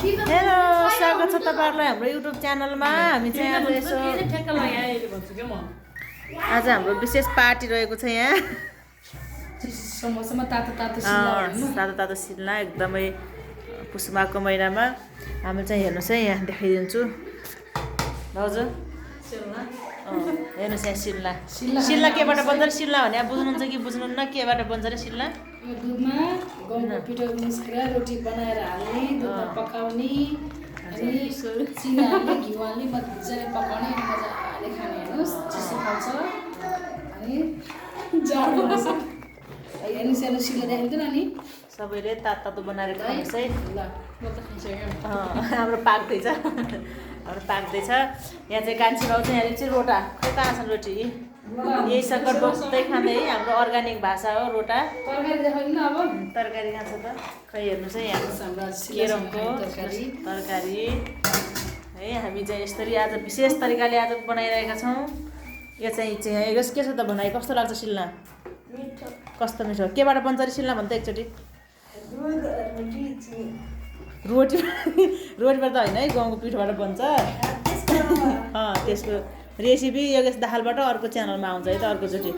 Hello स्वागत छ तपाईहरुलाई हाम्रो युट्युब च्यानलमा। हामी चाहिँ आज यसो आज हाम्रो विशेष पार्टी रहेको छ यहाँ। समोसामा तातो तातो सिल्ला एकदमै पुसमाको महिनामा हामी चाहिँ हेर्नुस् है, यहाँ देखाइदिन्छु भाउजू। हेर्नुस् यहाँ सिल्ला केबाट बन्छ र सिल्ला भने बुझ्नुहुन्छ कि बुझ्नुहुन्न केबाट बन्छ रे सिल्ला? यो दुधमा गहुँको पिठो मिस्केर रोटी बनाएर हाल्ने, दुधमा पकाउने अनि चिनी हाल्ने, घिउ हाल्ने, मजाले पकाउने अनि मजाले खाने। हेर्नुहोस् चिसो खान्छ अनि जाडो हुन्छ। हेर्नुहोस् हेर्नु सिल्ला देखाउँदैन नि सबैले तातो बनाएर खानुहोस् है। ल म त खाइसकेँ। हाम्रो पाक्दैछ हाम्रो पाक्दैछ। यहाँ चाहिँ कान्छी भाउ चाहिँ यहाँ चाहिँ रोटा खै कहाँ छ रोटी यही सकर बस्दै खाँदै है। हाम्रो अर्ग्यानिक भाषा हो रोटा। तरकारी देखाउनु अब तरकारी कहाँ छ त? खै हेर्नुहोस् है, यहाँ केरमको तरकारी है। हामी चाहिँ यसरी आज विशेष तरिकाले आज बनाइरहेका छौँ। यो चाहिँ यस के छ त भनाइ? कस्तो लाग्छ सिल्ला? कस्तो मिठो। केबाट बन्छ रे सिल्ला भन्छ एकचोटि? रोटीबाट त होइन है, गहुँको पिठोबाट बन्छ। त्यसको रेसिपी योगेश दाहालबाट अर्को च्यानलमा आउँछ है त अर्कोचोटि।